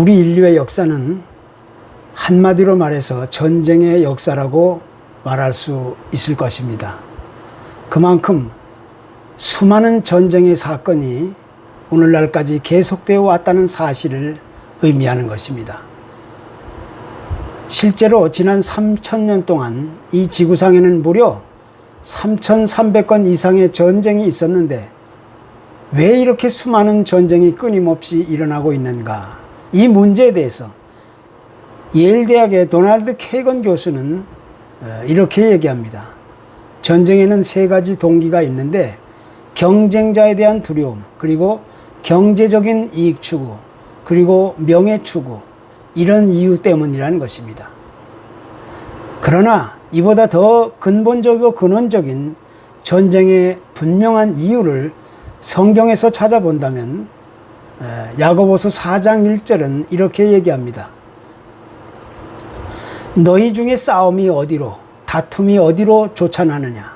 우리 인류의 역사는 한마디로 말해서 전쟁의 역사라고 말할 수 있을 것입니다. 그만큼 수많은 전쟁의 사건이 오늘날까지 계속되어 왔다는 사실을 의미하는 것입니다. 실제로 지난 3000년 동안 이 지구상에는 무려 3300건 이상의 전쟁이 있었는데 왜 이렇게 수많은 전쟁이 끊임없이 일어나고 있는가? 이 문제에 대해서 예일대학의 도널드 케이건 교수는 이렇게 얘기합니다. 전쟁에는 세 가지 동기가 있는데 경쟁자에 대한 두려움, 그리고 경제적인 이익 추구, 그리고 명예 추구, 이런 이유 때문이라는 것입니다. 그러나 이보다 더 근본적이고 근원적인 전쟁의 분명한 이유를 성경에서 찾아본다면 야고보서 4장 1절은 이렇게 얘기합니다. 너희 중에 싸움이 어디로, 다툼이 어디로 쫓아나느냐?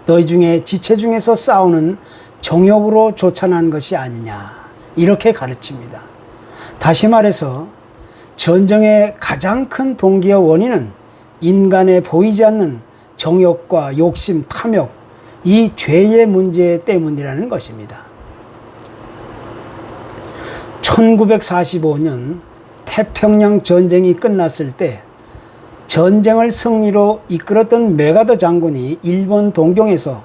너희 중에 지체 중에서 싸우는 정욕으로 쫓아난 것이 아니냐? 이렇게 가르칩니다. 다시 말해서 전쟁의 가장 큰 동기와 원인은 인간의 보이지 않는 정욕과 욕심, 탐욕, 이 죄의 문제 때문이라는 것입니다. 1945년 태평양 전쟁이 끝났을 때 전쟁을 승리로 이끌었던 메가더 장군이 일본 동경에서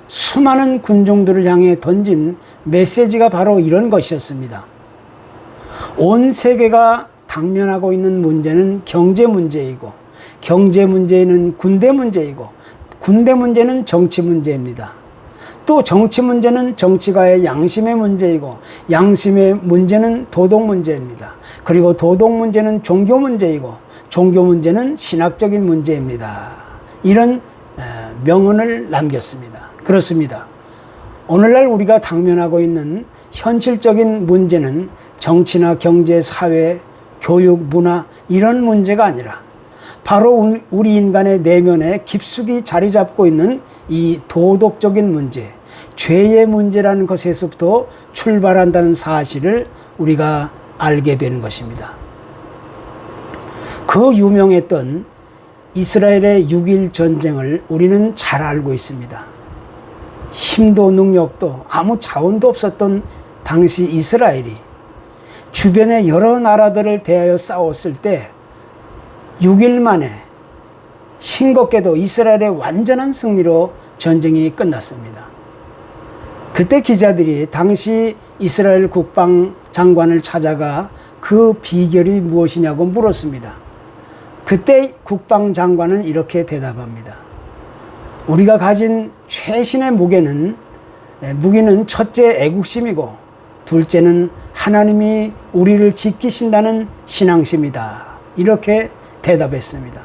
수많은 군중들을 향해 던진 메시지가 바로 이런 것이었습니다. 온 세계가 당면하고 있는 문제는 경제 문제이고, 경제 문제는 군대 문제이고, 군대 문제는 정치 문제입니다. 또 정치 문제는 정치가의 양심의 문제이고, 양심의 문제는 도덕 문제입니다. 그리고 도덕 문제는 종교 문제이고, 종교 문제는 신학적인 문제입니다. 이런 명언을 남겼습니다. 그렇습니다. 오늘날 우리가 당면하고 있는 현실적인 문제는 정치나 경제, 사회, 교육, 문화 이런 문제가 아니라 바로 우리 인간의 내면에 깊숙이 자리 잡고 있는 이 도덕적인 문제, 죄의 문제라는 것에서부터 출발한다는 사실을 우리가 알게 되는 것입니다. 그 유명했던 이스라엘의 6.1 전쟁을 우리는 잘 알고 있습니다. 힘도 능력도 아무 자원도 없었던 당시 이스라엘이 주변의 여러 나라들을 대하여 싸웠을 때 6일 만에 싱겁게도 이스라엘의 완전한 승리로 전쟁이 끝났습니다. 그때 기자들이 당시 이스라엘 국방장관을 찾아가 그 비결이 무엇이냐고 물었습니다. 그때 국방장관은 이렇게 대답합니다. 우리가 가진 최신의 무기는 첫째 애국심이고, 둘째는 하나님이 우리를 지키신다는 신앙심이다. 이렇게 대답했습니다.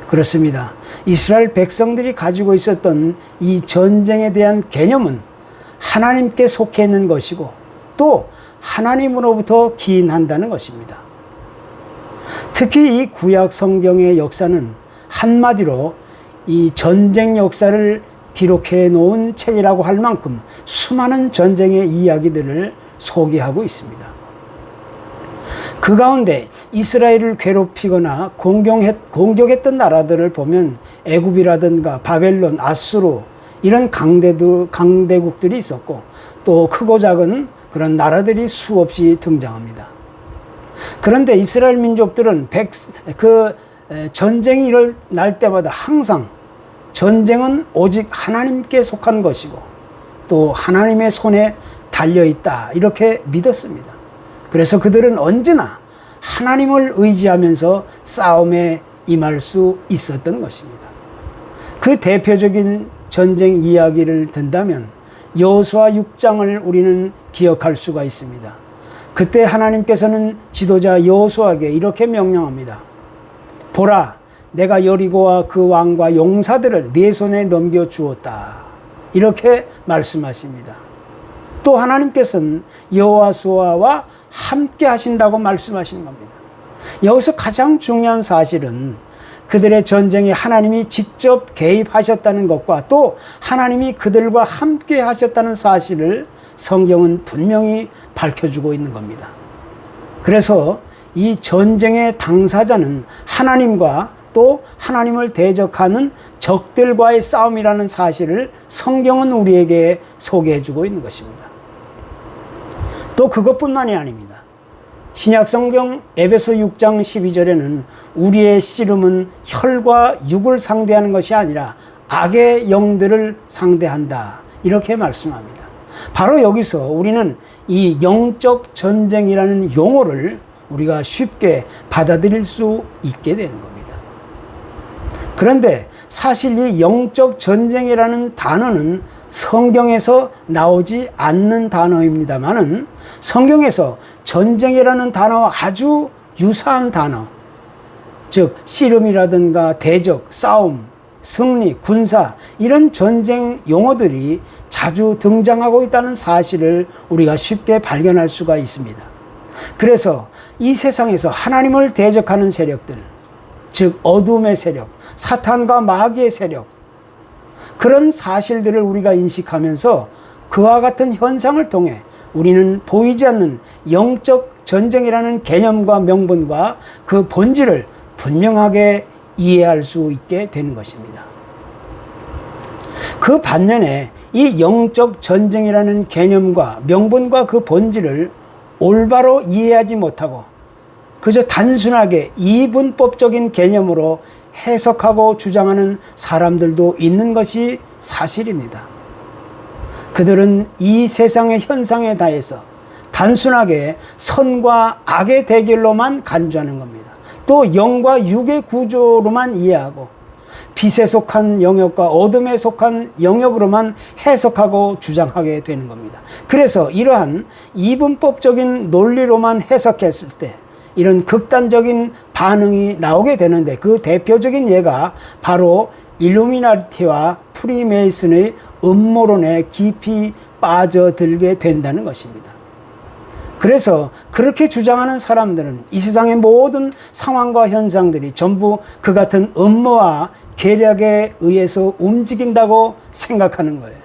그렇습니다. 이스라엘 백성들이 가지고 있었던 이 전쟁에 대한 개념은 하나님께 속해 있는 것이고, 또 하나님으로부터 기인한다는 것입니다. 특히 이 구약 성경의 역사는 한마디로 이 전쟁 역사를 기록해 놓은 책이라고 할 만큼 수많은 전쟁의 이야기들을 소개하고 있습니다. 그 가운데 이스라엘을 괴롭히거나 공격했던 나라들을 보면 애굽이라든가 바벨론, 아수르 이런 강대국들이 있었고, 또 크고 작은 그런 나라들이 수없이 등장합니다. 그런데 이스라엘 민족들은 전쟁이 일어날 때마다 항상 전쟁은 오직 하나님께 속한 것이고, 또 하나님의 손에 달려있다 이렇게 믿었습니다. 그래서 그들은 언제나 하나님을 의지하면서 싸움에 임할 수 있었던 것입니다. 그 대표적인 전쟁 이야기를 든다면 여호수아 6장을 우리는 기억할 수가 있습니다. 그때 하나님께서는 지도자 여호수아에게 이렇게 명령합니다. 보라, 내가 여리고와 그 왕과 용사들을 네 손에 넘겨주었다. 이렇게 말씀하십니다. 또 하나님께서는 여호수아와 함께 하신다고 말씀하시는 겁니다. 여기서 가장 중요한 사실은 그들의 전쟁에 하나님이 직접 개입하셨다는 것과 또 하나님이 그들과 함께 하셨다는 사실을 성경은 분명히 밝혀주고 있는 겁니다. 그래서 이 전쟁의 당사자는 하나님과 또 하나님을 대적하는 적들과의 싸움이라는 사실을 성경은 우리에게 소개해주고 있는 것입니다. 또 그것뿐만이 아닙니다. 신약성경 에베소 6장 12절에는 우리의 씨름은 혈과 육을 상대하는 것이 아니라 악의 영들을 상대한다, 이렇게 말씀합니다. 바로 여기서 우리는 이 영적 전쟁이라는 용어를 우리가 쉽게 받아들일 수 있게 되는 겁니다. 그런데 사실 이 영적 전쟁이라는 단어는 성경에서 나오지 않는 단어입니다만은 성경에서 전쟁이라는 단어와 아주 유사한 단어, 즉 씨름이라든가 대적, 싸움, 승리, 군사, 이런 전쟁 용어들이 자주 등장하고 있다는 사실을 우리가 쉽게 발견할 수가 있습니다. 그래서 이 세상에서 하나님을 대적하는 세력들, 즉 어둠의 세력, 사탄과 마귀의 세력, 그런 사실들을 우리가 인식하면서 그와 같은 현상을 통해 우리는 보이지 않는 영적 전쟁이라는 개념과 명분과 그 본질을 분명하게 이해할 수 있게 되는 것입니다. 그 반면에 이 영적 전쟁이라는 개념과 명분과 그 본질을 올바로 이해하지 못하고 그저 단순하게 이분법적인 개념으로 해석하고 주장하는 사람들도 있는 것이 사실입니다. 그들은 이 세상의 현상에 대해서 단순하게 선과 악의 대결로만 간주하는 겁니다. 또 영과 육의 구조로만 이해하고 빛에 속한 영역과 어둠에 속한 영역으로만 해석하고 주장하게 되는 겁니다. 그래서 이러한 이분법적인 논리로만 해석했을 때 이런 극단적인 반응이 나오게 되는데, 그 대표적인 예가 바로 일루미나티와 프리메이슨의 음모론에 깊이 빠져들게 된다는 것입니다. 그래서 그렇게 주장하는 사람들은 이 세상의 모든 상황과 현상들이 전부 그 같은 음모와 계략에 의해서 움직인다고 생각하는 거예요.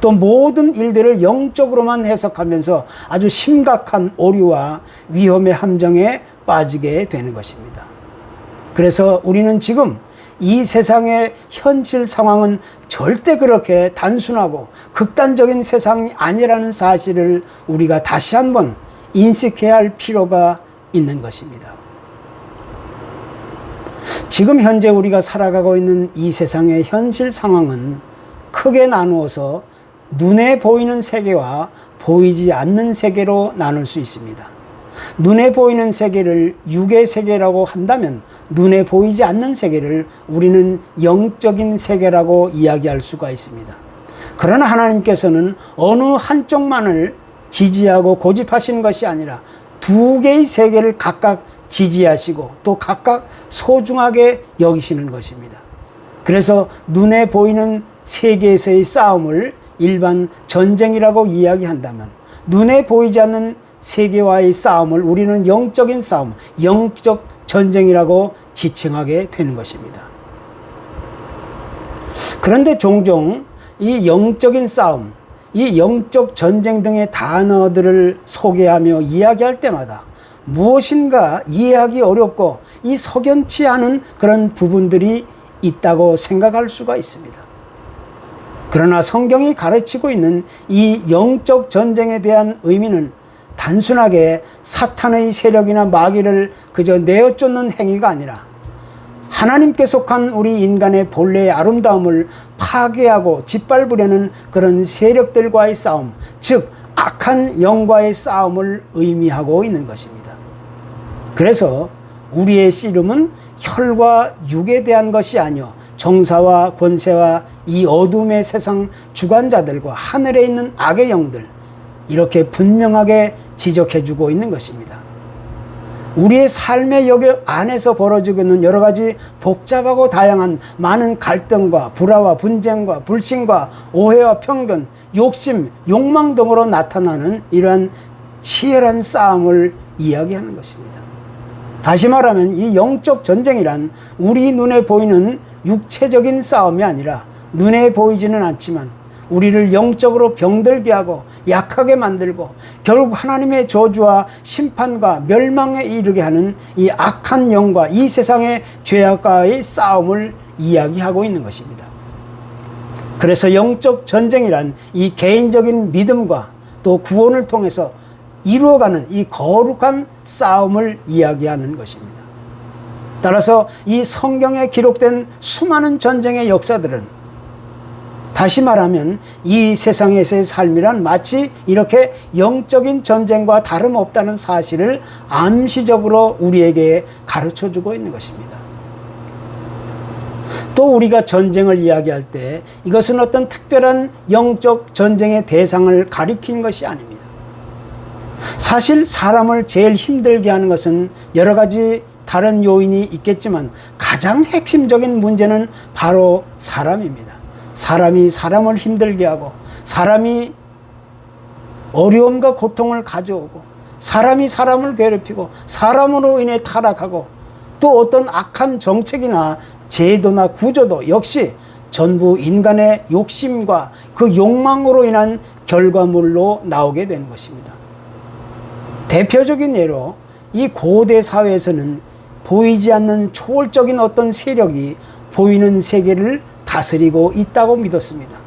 또 모든 일들을 영적으로만 해석하면서 아주 심각한 오류와 위험의 함정에 빠지게 되는 것입니다. 그래서 우리는 지금 이 세상의 현실 상황은 절대 그렇게 단순하고 극단적인 세상이 아니라는 사실을 우리가 다시 한번 인식해야 할 필요가 있는 것입니다. 지금 현재 우리가 살아가고 있는 이 세상의 현실 상황은 크게 나누어서 눈에 보이는 세계와 보이지 않는 세계로 나눌 수 있습니다. 눈에 보이는 세계를 육의 세계라고 한다면 눈에 보이지 않는 세계를 우리는 영적인 세계라고 이야기할 수가 있습니다. 그러나 하나님께서는 어느 한쪽만을 지지하고 고집하신 것이 아니라 두 개의 세계를 각각 지지하시고 또 각각 소중하게 여기시는 것입니다. 그래서 눈에 보이는 세계에서의 싸움을 일반 전쟁이라고 이야기한다면, 눈에 보이지 않는 세계와의 싸움을 우리는 영적인 싸움, 영적 전쟁이라고 지칭하게 되는 것입니다. 그런데 종종 이 영적인 싸움, 이 영적 전쟁 등의 단어들을 소개하며 이야기할 때마다 무엇인가 이해하기 어렵고 이 석연치 않은 그런 부분들이 있다고 생각할 수가 있습니다. 그러나 성경이 가르치고 있는 이 영적 전쟁에 대한 의미는 단순하게 사탄의 세력이나 마귀를 그저 내어쫓는 행위가 아니라 하나님께 속한 우리 인간의 본래의 아름다움을 파괴하고 짓밟으려는 그런 세력들과의 싸움, 즉 악한 영과의 싸움을 의미하고 있는 것입니다. 그래서 우리의 씨름은 혈과 육에 대한 것이 아니요 정사와 권세와 이 어둠의 세상 주관자들과 하늘에 있는 악의 영들, 이렇게 분명하게 지적해주고 있는 것입니다. 우리의 삶의 영역 안에서 벌어지고 있는 여러 가지 복잡하고 다양한 많은 갈등과 불화와 분쟁과 불신과 오해와 편견, 욕심, 욕망 등으로 나타나는 이러한 치열한 싸움을 이야기하는 것입니다. 다시 말하면 이 영적 전쟁이란 우리 눈에 보이는 육체적인 싸움이 아니라 눈에 보이지는 않지만 우리를 영적으로 병들게 하고 약하게 만들고 결국 하나님의 저주와 심판과 멸망에 이르게 하는 이 악한 영과 이 세상의 죄악과의 싸움을 이야기하고 있는 것입니다. 그래서 영적 전쟁이란 이 개인적인 믿음과 또 구원을 통해서 이루어가는 이 거룩한 싸움을 이야기하는 것입니다. 따라서 이 성경에 기록된 수많은 전쟁의 역사들은 다시 말하면 이 세상에서의 삶이란 마치 이렇게 영적인 전쟁과 다름없다는 사실을 암시적으로 우리에게 가르쳐주고 있는 것입니다. 또 우리가 전쟁을 이야기할 때 이것은 어떤 특별한 영적 전쟁의 대상을 가리킨 것이 아닙니다. 사실 사람을 제일 힘들게 하는 것은 여러 가지 다른 요인이 있겠지만 가장 핵심적인 문제는 바로 사람입니다. 사람이 사람을 힘들게 하고 사람이 어려움과 고통을 가져오고 사람이 사람을 괴롭히고 사람으로 인해 타락하고 또 어떤 악한 정책이나 제도나 구조도 역시 전부 인간의 욕심과 그 욕망으로 인한 결과물로 나오게 되는 것입니다. 대표적인 예로 이 고대 사회에서는 보이지 않는 초월적인 어떤 세력이 보이는 세계를 다스리고 있다고 믿었습니다.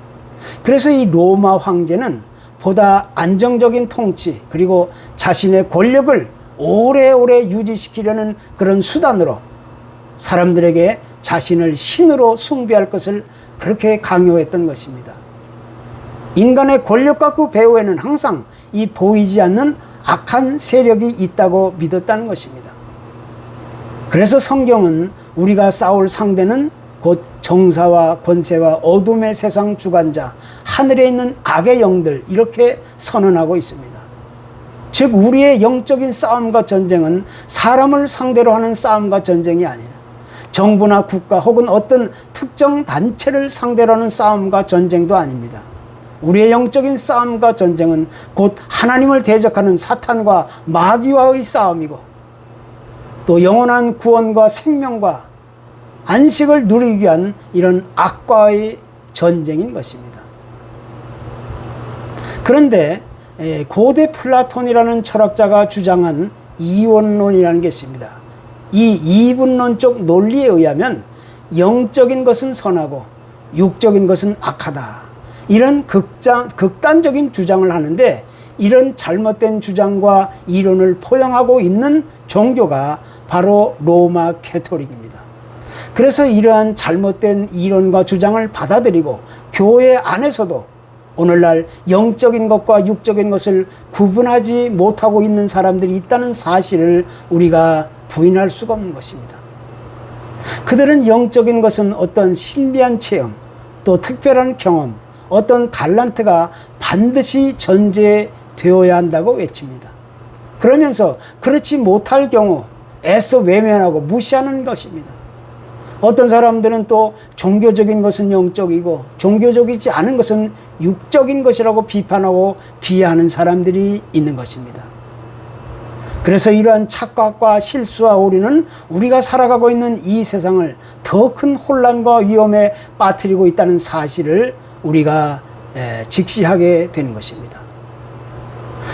그래서 이 로마 황제는 보다 안정적인 통치 그리고 자신의 권력을 오래오래 유지시키려는 그런 수단으로 사람들에게 자신을 신으로 숭배할 것을 그렇게 강요했던 것입니다. 인간의 권력과 그 배후에는 항상 이 보이지 않는 악한 세력이 있다고 믿었다는 것입니다. 그래서 성경은 우리가 싸울 상대는 곧 정사와 권세와 어둠의 세상 주관자, 하늘에 있는 악의 영들 이렇게 선언하고 있습니다. 즉 우리의 영적인 싸움과 전쟁은 사람을 상대로 하는 싸움과 전쟁이 아니라 정부나 국가 혹은 어떤 특정 단체를 상대로 하는 싸움과 전쟁도 아닙니다. 우리의 영적인 싸움과 전쟁은 곧 하나님을 대적하는 사탄과 마귀와의 싸움이고 또 영원한 구원과 생명과 안식을 누리기 위한 이런 악과의 전쟁인 것입니다. 그런데 고대 플라톤이라는 철학자가 주장한 이원론이라는 게 있습니다. 이 이분론적 논리에 의하면 영적인 것은 선하고 육적인 것은 악하다. 이런 극단적인 주장을 하는데 이런 잘못된 주장과 이론을 포용하고 있는 종교가 바로 로마 캐토릭입니다. 그래서 이러한 잘못된 이론과 주장을 받아들이고 교회 안에서도 오늘날 영적인 것과 육적인 것을 구분하지 못하고 있는 사람들이 있다는 사실을 우리가 부인할 수가 없는 것입니다. 그들은 영적인 것은 어떤 신비한 체험, 또 특별한 경험, 어떤 달란트가 반드시 전제되어야 한다고 외칩니다. 그러면서 그렇지 못할 경우 애써 외면하고 무시하는 것입니다. 어떤 사람들은 또 종교적인 것은 영적이고 종교적이지 않은 것은 육적인 것이라고 비판하고 비하하는 사람들이 있는 것입니다. 그래서 이러한 착각과 실수와 오류는 우리가 살아가고 있는 이 세상을 더 큰 혼란과 위험에 빠뜨리고 있다는 사실을 우리가 직시하게 되는 것입니다.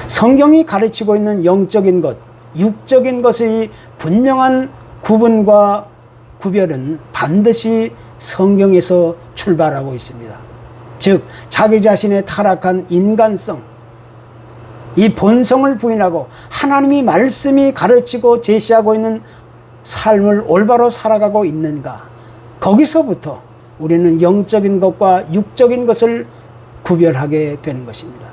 성경이 가르치고 있는 영적인 것, 육적인 것의 분명한 구분과 구별은 반드시 성경에서 출발하고 있습니다. 즉 자기 자신의 타락한 인간성, 이 본성을 부인하고 하나님이 말씀이 가르치고 제시하고 있는 삶을 올바로 살아가고 있는가, 거기서부터 우리는 영적인 것과 육적인 것을 구별하게 되는 것입니다.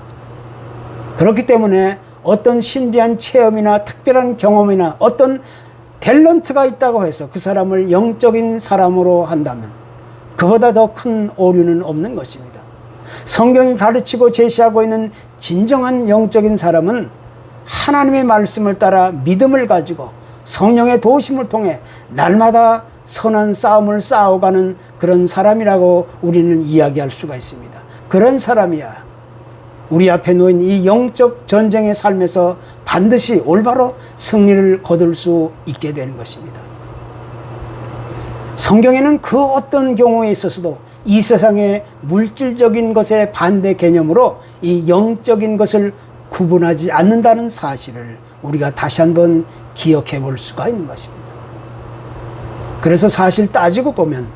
그렇기 때문에 어떤 신비한 체험이나 특별한 경험이나 어떤 탤런트가 있다고 해서 그 사람을 영적인 사람으로 한다면 그보다 더 큰 오류는 없는 것입니다. 성경이 가르치고 제시하고 있는 진정한 영적인 사람은 하나님의 말씀을 따라 믿음을 가지고 성령의 도우심을 통해 날마다 선한 싸움을 싸워가는 그런 사람이라고 우리는 이야기할 수가 있습니다. 그런 사람이야 우리 앞에 놓인 이 영적 전쟁의 삶에서 반드시 올바로 승리를 거둘 수 있게 되는 것입니다. 성경에는 그 어떤 경우에 있어서도 이 세상의 물질적인 것의 반대 개념으로 이 영적인 것을 구분하지 않는다는 사실을 우리가 다시 한번 기억해 볼 수가 있는 것입니다. 그래서 사실 따지고 보면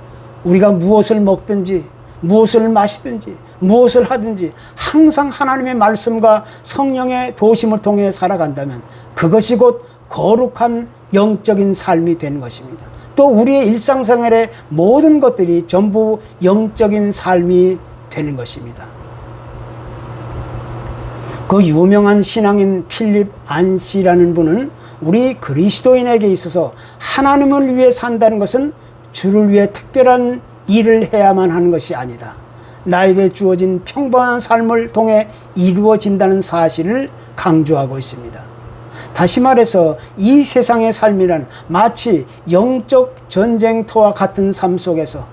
우리가 무엇을 먹든지 무엇을 마시든지 무엇을 하든지 항상 하나님의 말씀과 성령의 도심을 통해 살아간다면 그것이 곧 거룩한 영적인 삶이 되는 것입니다. 또 우리의 일상생활의 모든 것들이 전부 영적인 삶이 되는 것입니다. 그 유명한 신앙인 필립 안시라는 분은 우리 그리스도인에게 있어서 하나님을 위해 산다는 것은 주를 위해 특별한 일을 해야만 하는 것이 아니다. 나에게 주어진 평범한 삶을 통해 이루어진다는 사실을 강조하고 있습니다. 다시 말해서 이 세상의 삶이란 마치 영적 전쟁터와 같은 삶 속에서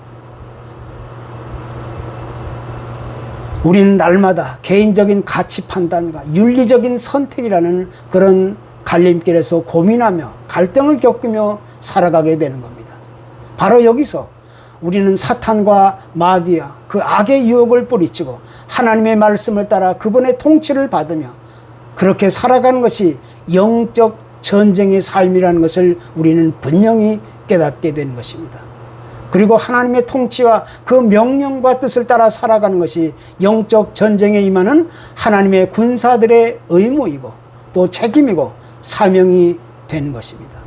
우리는 날마다 개인적인 가치 판단과 윤리적인 선택이라는 그런 갈림길에서 고민하며 갈등을 겪으며 살아가게 되는 겁니다. 바로 여기서 우리는 사탄과 마귀와 그 악의 유혹을 뿌리치고 하나님의 말씀을 따라 그분의 통치를 받으며 그렇게 살아가는 것이 영적 전쟁의 삶이라는 것을 우리는 분명히 깨닫게 되는 것입니다. 그리고 하나님의 통치와 그 명령과 뜻을 따라 살아가는 것이 영적 전쟁에 임하는 하나님의 군사들의 의무이고 또 책임이고 사명이 되는 것입니다.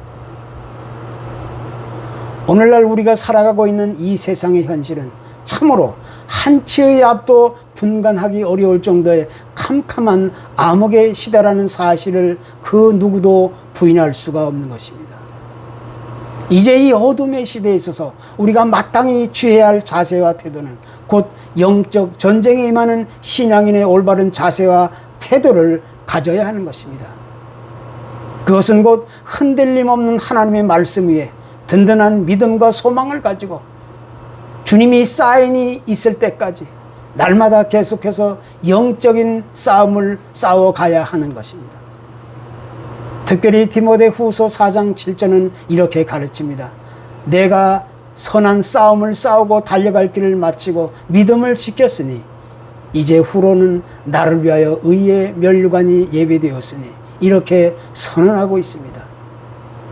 오늘날 우리가 살아가고 있는 이 세상의 현실은 참으로 한치의 앞도 분간하기 어려울 정도의 캄캄한 암흑의 시대라는 사실을 그 누구도 부인할 수가 없는 것입니다. 이제 이 어둠의 시대에 있어서 우리가 마땅히 취해야 할 자세와 태도는 곧 영적 전쟁에 임하는 신앙인의 올바른 자세와 태도를 가져야 하는 것입니다. 그것은 곧 흔들림 없는 하나님의 말씀 위에 든든한 믿음과 소망을 가지고 주님이 사인이 있을 때까지 날마다 계속해서 영적인 싸움을 싸워가야 하는 것입니다. 특별히 디모데후서 4장 7절은 이렇게 가르칩니다. 내가 선한 싸움을 싸우고 달려갈 길을 마치고 믿음을 지켰으니 이제 후로는 나를 위하여 의의 면류관이 예비되었으니 이렇게 선언하고 있습니다.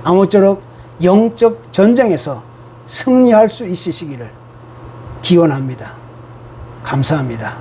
아무쪼록 영적 전쟁에서 승리할 수 있으시기를 기원합니다. 감사합니다.